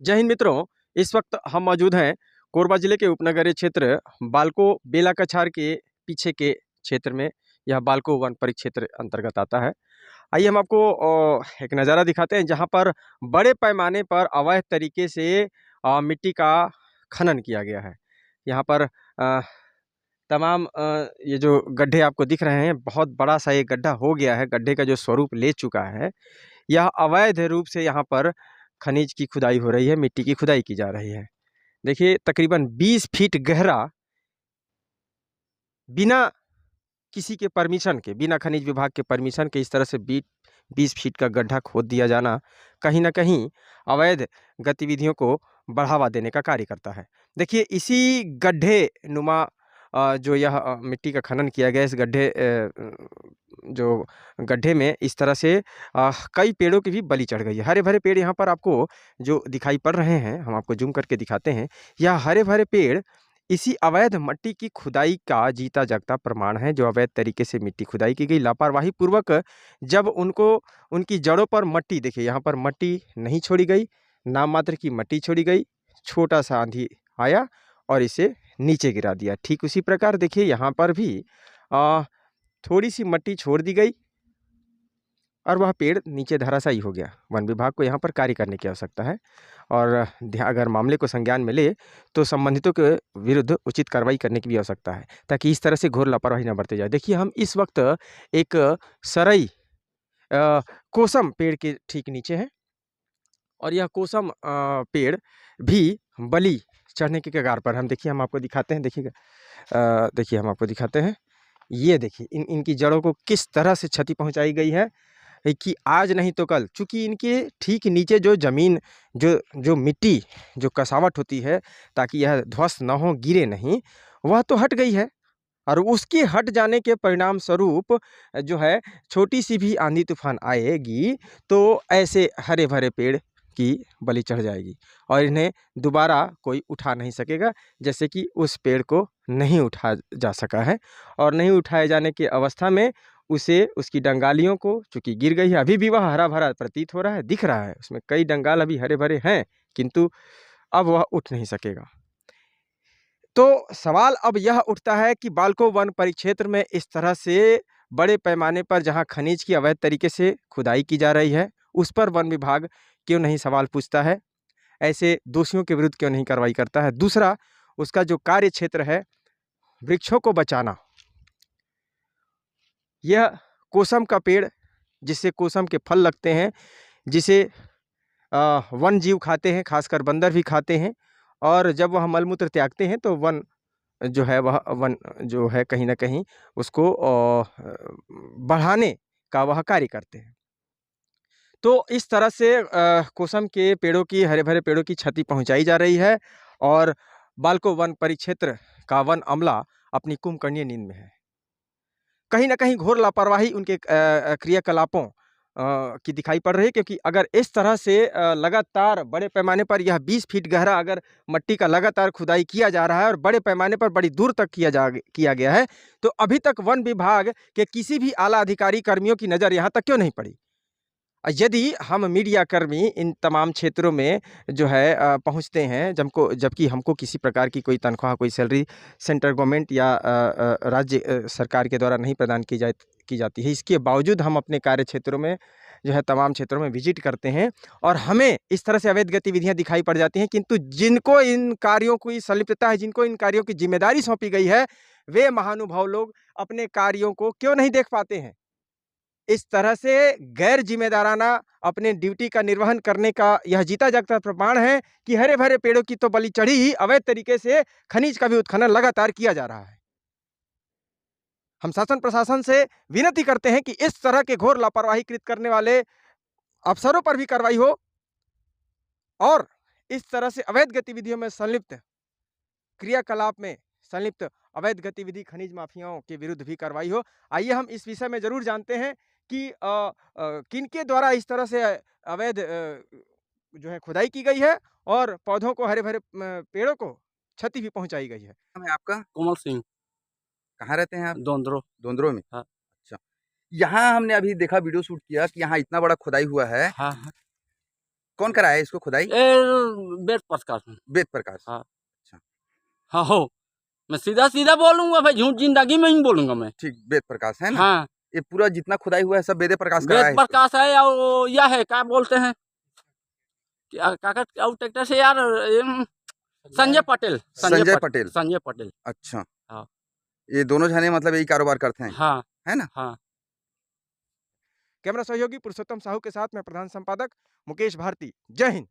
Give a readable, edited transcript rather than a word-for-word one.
जय हिंद मित्रों। इस वक्त हम मौजूद हैं कोरबा जिले के उपनगरीय क्षेत्र बालको बेला कछार के पीछे के क्षेत्र में। यह बालको वन परिक्षेत्र अंतर्गत आता है। आइए हम आपको एक नज़ारा दिखाते हैं जहां पर बड़े पैमाने पर अवैध तरीके से मिट्टी का खनन किया गया है। यहाँ पर तमाम ये जो गड्ढे आपको दिख रहे हैं, बहुत बड़ा सा ये गड्ढा हो गया है। गड्ढे का जो स्वरूप ले चुका है, यह अवैध रूप से यहाँ पर खनिज की खुदाई हो रही है, मिट्टी की खुदाई की जा रही है। देखिए तकरीबन 20 फीट गहरा, बिना किसी के परमिशन के, बिना खनिज विभाग के परमिशन के इस तरह से 20 फीट का गड्ढा खोद दिया जाना कहीं न कहीं अवैध गतिविधियों को बढ़ावा देने का कार्य करता है। देखिए इसी गड्ढे नुमा जो यह मिट्टी का खनन किया गया, इस जो गड्ढे में इस तरह से कई पेड़ों की भी बलि चढ़ गई है। हरे-भरे पेड़ यहाँ पर आपको जो दिखाई पड़ रहे हैं, हम आपको ज़ूम करके दिखाते हैं। यह हरे-भरे पेड़ इसी अवैध मिट्टी की खुदाई का जीता जागता प्रमाण है। जो अवैध तरीके से मिट्टी खुदाई की गई, लापरवाही पूर्वक जब उनको उनकी जड़ों पर मट्टी, देखिए यहाँ पर मट्टी नहीं छोड़ी गई, नाम मात्र की मट्टी छोड़ी गई। छोटा-सा आंधी आया और इसे नीचे गिरा दिया। ठीक उसी प्रकार देखिए यहाँ पर भी थोड़ी-सी मट्टी छोड़ दी गई और वह पेड़ नीचे धराशायी हो गया। वन विभाग को यहाँ पर कार्य करने की आवश्यकता है और अगर मामले को संज्ञान में ले तो संबंधितों के विरुद्ध उचित कार्रवाई करने की भी आवश्यकता है, ताकि इस तरह से घोर लापरवाही न बरती जाए। देखिए हम इस वक्त एक सरई कोसम पेड़ के ठीक नीचे हैं और यह कोसम पेड़ भी बलि चढ़ने के कगार पर। हम आपको दिखाते हैं, देखिएगा। देखिए हम आपको दिखाते हैं, ये देखिए इनकी जड़ों को किस तरह से क्षति पहुंचाई गई है कि आज नहीं तो कल, चूँकि इनके ठीक नीचे जो ज़मीन, जो जो मिट्टी, जो कसावट होती है ताकि यह ध्वस्त न हो, गिरे नहीं, वह तो हट गई है। और उसके हट जाने के परिणाम स्वरूप जो है, छोटी-सी भी आंधी तूफान आएगी तो ऐसे हरे-भरे पेड़ की बलि चढ़ जाएगी और इन्हें दोबारा कोई उठा नहीं सकेगा, जैसे कि उस पेड़ को नहीं उठाया जा सका है। और नहीं उठाए जाने की अवस्था में उसे, उसकी डंगालियों को, चूँकि गिर गई है, अभी भी वह हरा-भरा प्रतीत हो रहा है, दिख रहा है, उसमें कई डंगाल अभी हरे-भरे हैं, किंतु अब वह उठ नहीं सकेगा। तो सवाल अब यह उठता है कि बालको वन परिक्षेत्र में इस तरह से बड़े पैमाने पर जहां खनिज की अवैध तरीके से खुदाई की जा रही है, उस पर वन विभाग क्यों नहीं सवाल पूछता है? ऐसे दोषियों के विरुद्ध क्यों नहीं कार्रवाई करता है? दूसरा, उसका जो कार्य क्षेत्र है, वृक्षों को बचाना, यह कोसम का पेड़, जिससे कोसम के फल लगते हैं, जिसे वन जीव खाते हैं, खासकर बंदर भी खाते हैं। और जब वह मलमूत्र त्यागते हैं तो वन जो है, वह वन जो है कहीं न कहीं उसको बढ़ाने का वह कार्य करते हैं। तो इस तरह से कोसम के पेड़ों की, हरे-भरे पेड़ों की क्षति पहुँचाई जा रही है और बालको वन परिक्षेत्र का वन अमला अपनी कुंभकर्णीय नींद में है। कहीं न कहीं घोर लापरवाही उनके क्रियाकलापों की दिखाई पड़ रही है, क्योंकि अगर इस तरह से लगातार बड़े पैमाने पर यह 20 फीट गहरा अगर मट्टी का लगातार खुदाई किया जा रहा है और बड़े पैमाने पर बड़ी दूर तक किया गया है, तो अभी तक वन विभाग के किसी भी आला अधिकारी कर्मियों की नज़र यहाँ तक क्यों नहीं पड़ी? यदि हम मीडिया कर्मी इन तमाम क्षेत्रों में जो है पहुँचते हैं, जबकि हमको किसी प्रकार की कोई तनख्वाह, कोई सैलरी सेंट्रल गवर्नमेंट या राज्य सरकार के द्वारा नहीं प्रदान की जाती है। इसके बावजूद हम अपने कार्य क्षेत्रों में जो है, तमाम क्षेत्रों में विजिट करते हैं और हमें इस तरह से अवैध गतिविधियाँ दिखाई पड़ जाती हैं, किंतु जिनको इन कार्यों की संलिप्तता है, जिनको इन कार्यों की ज़िम्मेदारी सौंपी गई है, वे महानुभाव लोग अपने कार्यों को क्यों नहीं देख पाते हैं? इस तरह से गैर जिम्मेदाराना अपने ड्यूटी का निर्वहन करने का यह जीता जागता प्रमाण है कि हरे-भरे पेड़ों की तो बलि चढ़ी ही, अवैध तरीके से खनिज का भी उत्खनन लगातार किया जा रहा है। हम शासन प्रशासन से विनती करते हैं कि इस तरह के घोर लापरवाही कृत करने वाले अफसरों पर भी कार्रवाई हो और इस तरह से अवैध गतिविधियों में संलिप्त, क्रियाकलाप में संलिप्त अवैध गतिविधि खनिज माफियाओं के विरुद्ध भी कार्रवाई हो। आइए हम इस विषय में ज़रूर जानते हैं कि किनके द्वारा इस तरह से अवैध जो है खुदाई की गई है और पौधों को, हरे-भरे पेड़ों को क्षति भी पहुँचाई गई है। नाम है आपका? कोमल सिंह, कहाँ रहते हैं आप? दोंदरो। दोंदरो में? हाँ। अच्छा। यहाँ हमने अभी देखा, वीडियो शूट किया कि यहाँ इतना बड़ा खुदाई हुआ है। हाँ, हाँ। कौन कराया इसको खुदाई? वेद प्रकाश में। वेद प्रकाश। हाँ। अच्छा। हाँ हो, मैं सीधा सीधा बोलूंगा भाई, झूठ जिंदगी में ही बोलूंगा मैं। ठीक, वेद प्रकाश है ना? हाँ, ये पूरा जितना खुदाई हुआ है सब वेद प्रकाश कराया वेद है इसको? प्रकाश है और वो यह है क्या बोलते हैं, क्या क्या और ट्रैक्टर से यार, संजय पटेल। संजय पटेल। संजय पटेल। अच्छा। हाँ। ये दोनों जने मतलब यही कारोबार करते हैं, हाँ है ना? हाँ। कैमरा सहयोगी पुरुषोत्तम साहू के साथ मैं प्रधान संपादक मुकेश भारती। जय हिंद।